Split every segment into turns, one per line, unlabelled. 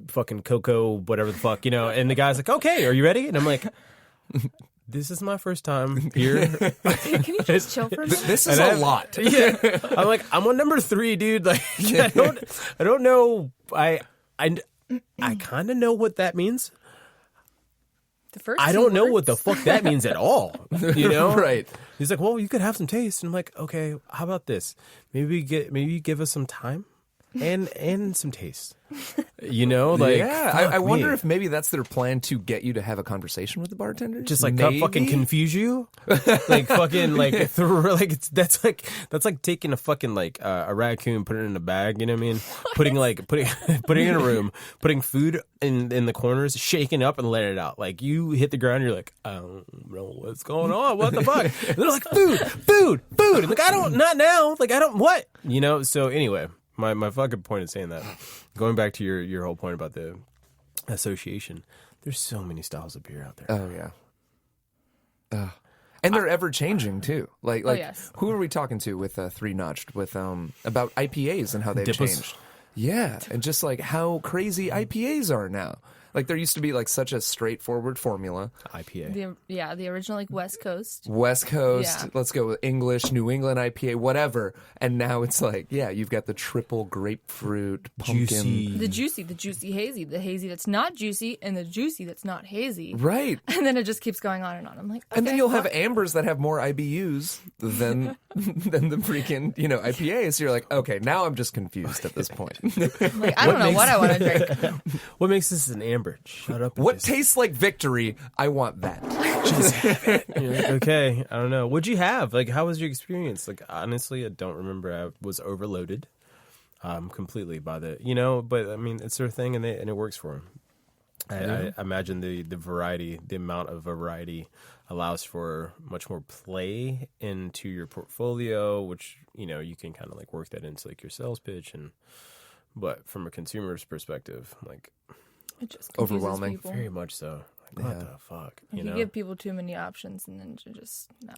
fucking cocoa, whatever the fuck, and the guy's like, okay, are you ready? And I'm like, this is my first time here.
Can you just chill for a minute?
This is a lot.
Yeah. I'm like, I'm on number 3, dude. Like, I don't know. I kind of know what that means.
The first
I don't know what the fuck that means at all.
Right.
He's like, well, you could have some taste. And I'm like, okay, how about this? Maybe you give us some time and some taste.
I wonder if maybe that's their plan to get you to have a conversation with the bartender.
Just like fucking confuse you, like fucking like that's like taking a fucking like a raccoon, putting it in a bag. You know what I mean? Putting it in a room, putting food in the corners, shaking up and letting it out. Like you hit the ground, you're like, I don't know what's going on. What the fuck? And they're like, food. And like, not now. Like I don't what. So anyway. My fucking point in saying that, going back to your whole point about the association, there's so many styles of beer out there.
Oh yeah, and they're ever changing too. Like
yes.
Who are we talking to with Three Notched with about IPAs and how they've changed? Yeah, and just like how crazy IPAs are now. Like there used to be like such a straightforward formula.
IPA.
The original like West Coast.
Yeah. Let's go with English, New England IPA, whatever. And now it's like, you've got the triple grapefruit, pumpkin.
Juicy.
The juicy hazy. The hazy that's not juicy and the juicy that's not hazy.
Right.
And then it just keeps going on and on. I'm like, okay,
and then you'll have ambers that have more IBUs than the freaking, IPA. So you're like, okay, now I'm just confused at this point.
I'm like, I don't know what I want to drink.
What makes this an amber? Shut up.
What tastes like victory? I want that.
Just have it. You're like, okay, I don't know. What'd you have? Like, how was your experience? Like, honestly, I don't remember. I was overloaded completely by but I mean, it's their thing and it works for them. I imagine the variety, the amount of variety allows for much more play into your portfolio, which, you can kind of like work that into like your sales pitch. But from a consumer's perspective, like,
it just confuses
overwhelming.
People.
Very much so. Like, what the fuck?
You give people too many options and then you just, no.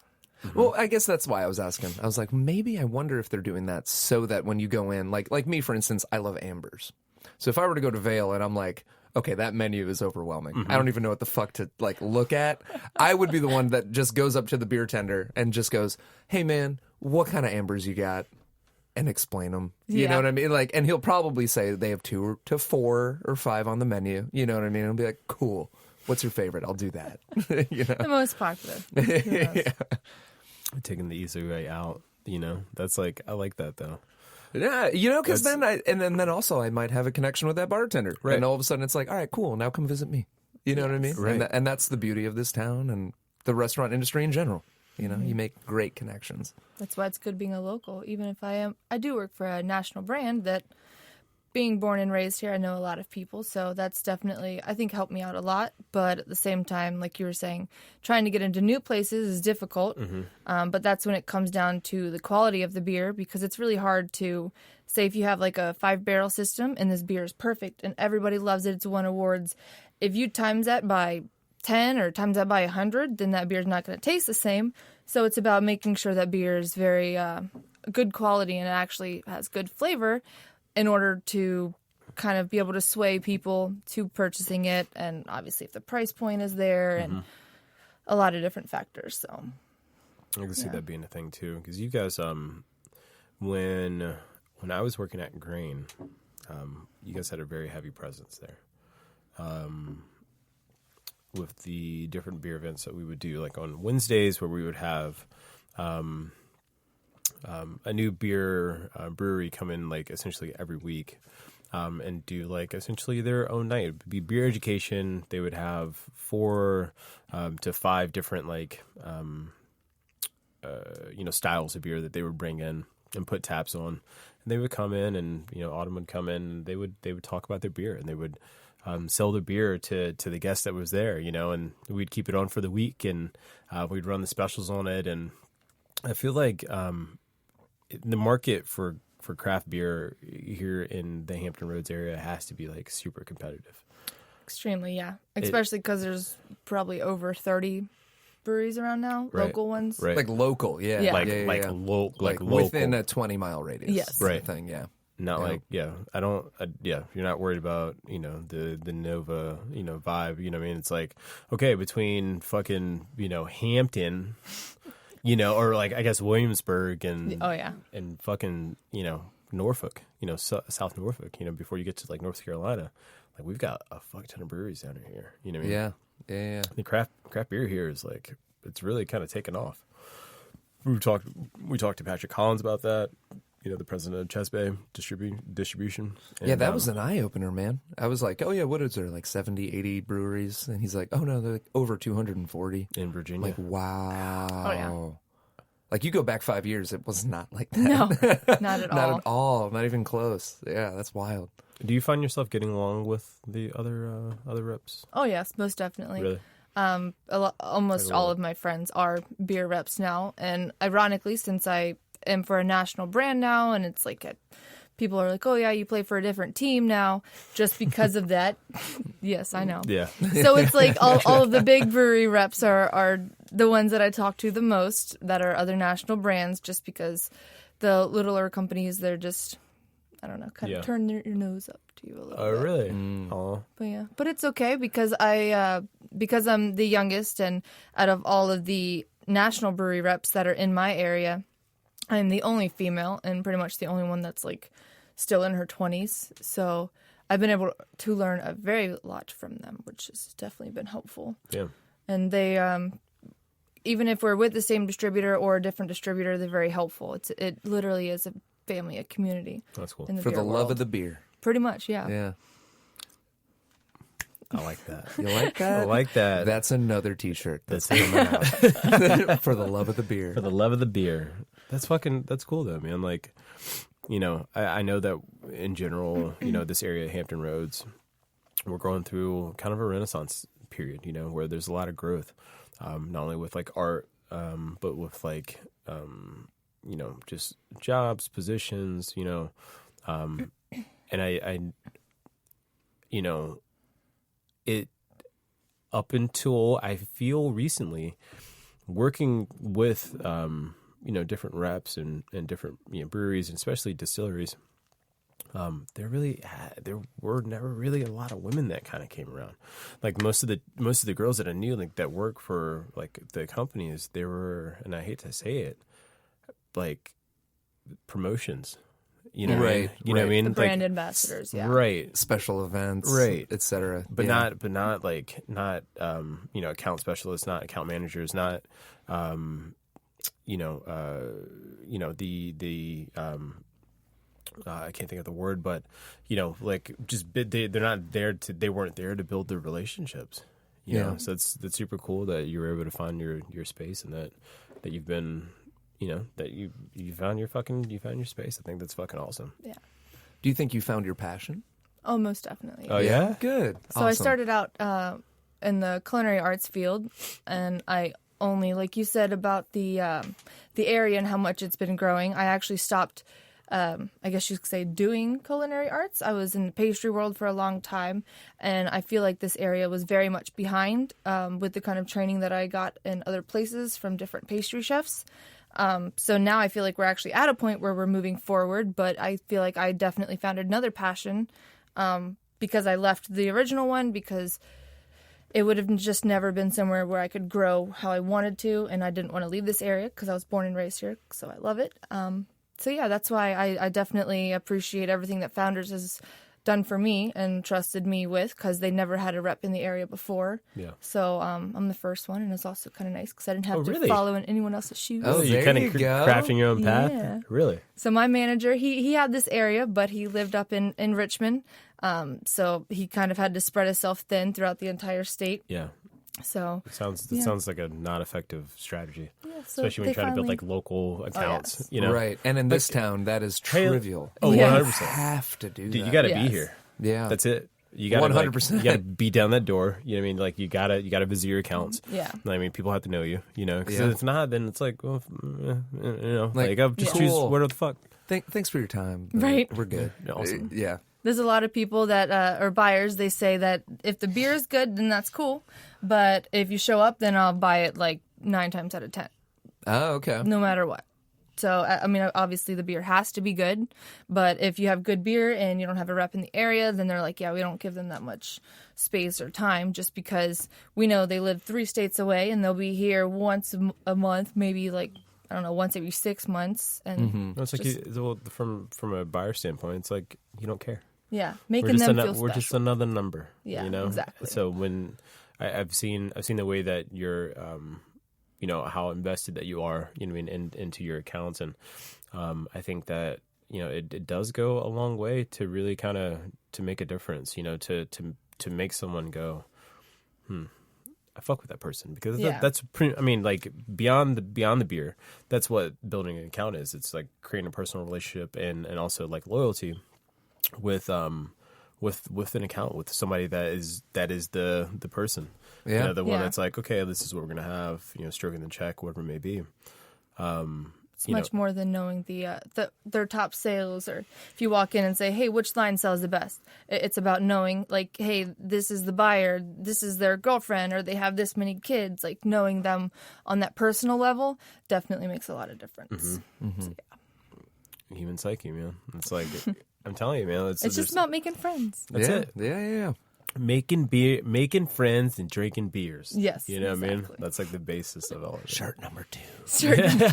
Mm-hmm. Well, I guess that's why I was asking. I was like, maybe I wonder if they're doing that so that when you go in, like me, for instance, I love ambers. So if I were to go to Vail and I'm like, okay, that menu is overwhelming. Mm-hmm. I don't even know what the fuck to like look at. I would be the one that just goes up to the beer tender and just goes, hey man, what kind of ambers you got? And explain them. You know what I mean? Like, and he'll probably say they have 2 to 4 or 5 on the menu. You know what I mean? And I'll be like, cool. What's your favorite? I'll do that.
The most popular.
Yeah.
Taking the easy way out. That's like, I like that though.
Yeah, because then also I might have a connection with that bartender. Right. And all of a sudden it's like, all right, cool. Now come visit me. You know what I mean?
Right.
And that's the beauty of this town and the restaurant industry in general. You make great connections.
That's why it's good being a local. Even if I do work for a national brand that, being born and raised here, I know a lot of people. So that's definitely, I think, helped me out a lot. But at the same time, like you were saying, trying to get into new places is difficult. Mm-hmm. But that's when it comes down to the quality of the beer, because it's really hard to say if you have like a 5-barrel system and this beer is perfect and everybody loves it, it's won awards. If you times that by 10 or times that by 100, then that beer is not going to taste the same. So it's about making sure that beer is very good quality and it actually has good flavor in order to kind of be able to sway people to purchasing it. And obviously if the price point is there and a lot of different factors. So
I can see that being a thing too. Because you guys, when I was working at Grain, you guys had a very heavy presence there. With the different beer events that we would do, like on Wednesdays where we would have a new beer brewery come in like essentially every week and do like essentially their own night. It would be beer education. They would have 4 to 5 different like styles of beer that they would bring in and put taps on. And they would come in and Autumn would come in and they would talk about their beer and they would sell the beer to the guest that was there, and we'd keep it on for the week and we'd run the specials on it. And I feel like the market for craft beer here in the Hampton Roads area has to be like super competitive.
Extremely, yeah. Especially because there's probably over 30 breweries around now, local ones.
Right. Like local, yeah.
Like local.
Within a 20-mile radius.
Yes.
Right. Thing, yeah.
Not like, I don't, you're not worried about, the Nova, vibe, you know what I mean? It's like, okay, between fucking, Hampton, or like, I guess Williamsburg and, and fucking, Norfolk, South Norfolk, before you get to like North Carolina, like we've got a fuck ton of breweries down here, you know what I mean?
Yeah.
The craft beer here is like, it's really kind of taken off. We talked to Patrick Collins about that. The president of Chess Bay Distribution. And,
that was an eye-opener, man. I was like, oh, yeah, what is there, like 70, 80 breweries? And he's like, oh, no, they're like over 240.
In Virginia.
Like, wow.
Oh, yeah.
Like, you go back 5 years, it was not like that.
No, not at all.
Not at all. Not even close. Yeah, that's wild.
Do you find yourself getting along with the other reps?
Oh, yes, most definitely.
Really?
Almost all of my friends are beer reps now. And ironically, since I am for a national brand now, and it's like people are like, oh yeah, you play for a different team now just because of that. Yes, I know.
Yeah.
So it's like all of the big brewery reps are the ones that I talk to the most that are other national brands, just because the littler companies, they're just, I don't know, kind of turn your nose up to you a little bit.
Oh, really?
Oh.
But it's okay because because I'm the youngest, and out of all of the national brewery reps that are in my area, I'm the only female and pretty much the only one that's like still in her 20s. So I've been able to learn a very lot from them, which has definitely been helpful.
Yeah.
And they, even if we're with the same distributor or a different distributor, they're very helpful. It literally is a family, a community.
That's cool.
For the love of the beer.
Pretty much, yeah.
Yeah.
I like that.
You like that?
I like that.
That's another T-shirt.
That's
coming out. For the love of the beer.
For the love of the beer. That's cool though, man. Like, I know that in general, this area of Hampton Roads, we're going through kind of a renaissance period, where there's a lot of growth, not only with like art, but with like, just jobs, positions, and it up until I feel recently working with, different reps and different breweries and especially distilleries. There were never really a lot of women that kind of came around. Like most of the girls that I knew, like that work for like the companies, they were, and I hate to say it, like promotions.
Right.
You know what I mean?
The
Like,
brand ambassadors, yeah.
Right.
Special events.
Right.
Etc.
But not account specialists, not account managers, not I can't think of the word, but like just they weren't there to build the relationships. You know, so that's super cool that you were able to find your space and that you've been, that you found your space. I think that's fucking awesome.
Yeah.
Do you think you found your passion?
Oh, most definitely.
Oh yeah,
good.
So I started out in the culinary arts field, and I only, like you said about the area and how much it's been growing, I actually stopped, I guess you could say, doing culinary arts. I was in the pastry world for a long time, and I feel like this area was very much behind with the kind of training that I got in other places from different pastry chefs. So now I feel like we're actually at a point where we're moving forward, but I feel like I definitely found another passion because I left the original one, because it would have just never been somewhere where I could grow how I wanted to, and I didn't want to leave this area because I was born and raised here, so I love it. So yeah, that's why I definitely appreciate everything that Founders has done for me and trusted me with, because they never had a rep in the area before.
Yeah.
So I'm the first one, and it's also kind of nice because I didn't have
really?
to follow in anyone else's shoes.
Oh,
you
there
kind
you
of
go.
crafting your own path.
Yeah.
Really?
So my manager, he had this area, but he lived up in Richmond. So he kind of had to spread himself thin throughout the entire state.
Yeah.
So
It sounds like a not effective strategy,
so
especially when
they
you're trying to build
finally-
like local accounts.
yes.
Right. And in this town, that is trivial.
Oh,
Yes.
100%.
You have to do
Dude,
that.
you got to be
Yes.
here.
Yeah.
That's it. You got
100%.
You got to be down that door. You know what I mean? Like you got to visit your accounts.
Yeah.
I mean, people have to know you. Because
Yeah.
if not, then it's like, well,
Like,
I'll just
cool.
choose what the fuck.
Thanks for your time.
Right.
We're good.
Awesome.
Yeah.
There's a lot of people that are buyers. They say that if the beer is good, then that's cool. But if you show up, then I'll buy it like 9 times out of 10,
Oh, okay.
no matter what. So, I mean, obviously the beer has to be good, but if you have good beer and you don't have a rep in the area, then they're like, yeah, we don't give them that much space or time just because we know they live 3 states away and they'll be here once a month, maybe like, I don't know, once every 6 months. And
It's like well, from a buyer standpoint, it's like you don't care.
yeah, making them feel special.
We're just another number.
Yeah,
you know?
exactly.
So when I've seen the way that you're, you know, how invested that you are, you know, what I mean, into your accounts, and I think that, you know, it does go a long way to really kind of to make a difference, you know, to make someone go, I fuck with that person, because that's pretty. I mean, like beyond the beer, that's what building an account is. It's like creating a personal relationship and also like loyalty with an account with somebody that is the person.
Yeah.
You know, the one that's like, okay, this is what we're gonna have. You know, stroking the check, whatever it may be.
It's much more than knowing their top sales, or if you walk in and say, hey, which line sells the best? It's about knowing, like, hey, this is the buyer, this is their girlfriend, or they have this many kids. Like, knowing them on that personal level definitely makes a lot of difference. So, yeah.
Human psyche, man. It's like I'm telling you, man.
It's just about making friends.
That's it.
Yeah.
Making friends and drinking beers.
Yes,
you know what I mean.
exactly.
That's like the basis of all of it.
Shirt number 2.
Certain.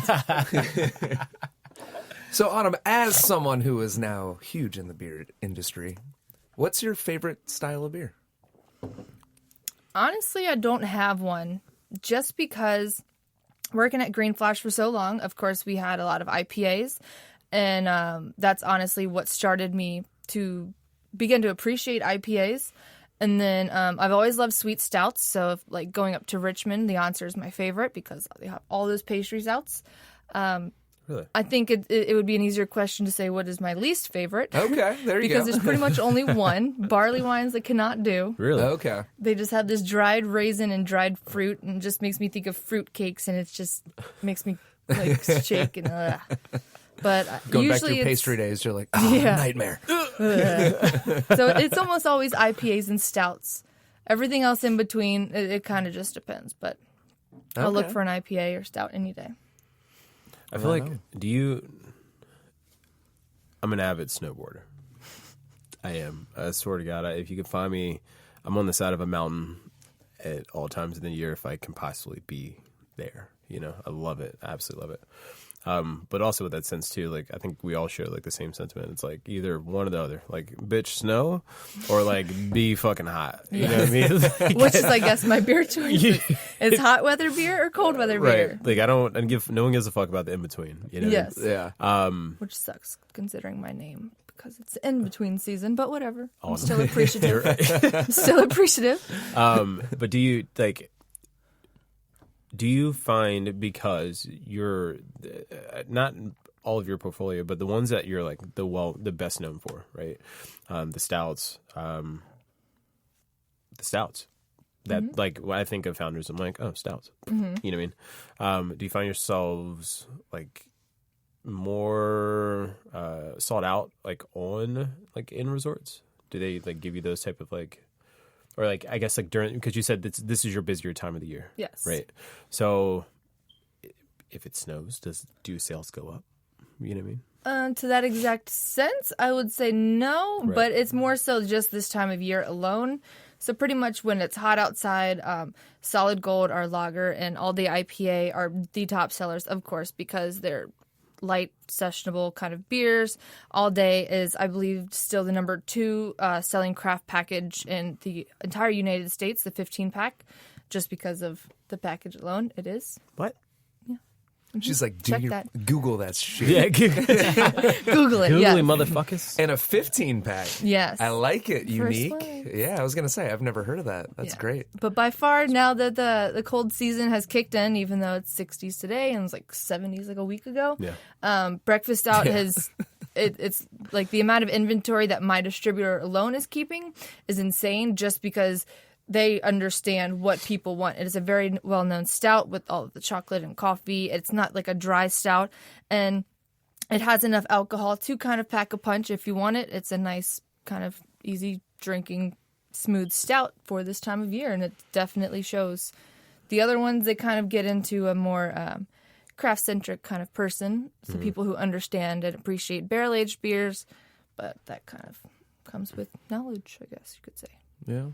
So, Autumn, as someone who is now huge in the beer industry, what's your favorite style of beer?
Honestly, I don't have one, just because working at Green Flash for so long, of course, we had a lot of IPAs, and that's honestly what started me to begin to appreciate IPAs. And then I've always loved sweet stouts, so if, like, going up to Richmond, the Answer is my favorite because they have all those pastry stouts.
Really?
I think it would be an easier question to say what is my least favorite.
Okay, there you
because
go.
there's pretty much only one. Barley wines I cannot do.
Really?
Okay.
They just have this dried raisin and dried fruit, and it just makes me think of fruit cakes, and it just makes me like shake and But
Going back
usually
through
it's
pastry days, you're like, oh, nightmare.
So it's almost always IPAs and stouts. Everything else in between, it kind of just depends. But I'll look for an IPA or stout any day.
I feel like, I'm an avid snowboarder. I am. I swear to God, if you could find me, I'm on the side of a mountain at all times of the year if I can possibly be there. You know, I love it. I absolutely love it. But also with that sense too, like, I think we all share like the same sentiment. It's like either one or the other, like, bitch, snow, or like be fucking hot. You know what I mean? Like,
Which is, I guess, my beer choice. Is hot weather beer or cold weather beer?
Right. Like, no one gives a fuck about the in between. You know?
Yes.
Yeah.
Which sucks considering my name because it's in between season, but whatever.
Oh,
I'm still appreciative. I'm still appreciative.
But do you find, because you're not all of your portfolio, but the ones that you're like the best known for, right? The stouts, that like when I think of Founders, I'm like, oh, stouts. You know what I mean? Do you find yourselves like more sought out like on like in resorts? Do they like give you those type of like? Or like, I guess like during, because you said this is your busier time of the year.
Yes.
Right. So if it snows, do sales go up? You know what I mean?
To that exact sense, I would say no,
Right.
but it's more so just this time of year alone. So pretty much when it's hot outside, Solid Gold, our lager, and All Day IPA are the top sellers, of course, because they're light, sessionable kind of beers. All Day is, I believe, still the number 2 selling craft package in the entire United States, the 15-pack, just because of the package alone. It is.
What?
She's like,
Check that.
Google that shit.
Yeah,
Google it.
Googly
Yeah.
motherfuckers.
And a 15-pack.
Yes.
I like it.
First
Unique.
one.
Yeah, I was going to say, I've never heard of that. That's
Yeah.
great.
But by far, now that the cold season has kicked in, even though it's 60s today and it was like 70s like a week ago, Breakfast Stout has... It's like the amount of inventory that my distributor alone is keeping is insane, just because they understand what people want. It is a very well-known stout with all of the chocolate and coffee. It's not like a dry stout, and it has enough alcohol to kind of pack a punch if you want it. It's a nice kind of easy drinking, smooth stout for this time of year, and it definitely shows. The other ones, they kind of get into a more craft-centric kind of person. So people who understand and appreciate barrel-aged beers, but that kind of comes with knowledge, I guess you could say.
Yeah.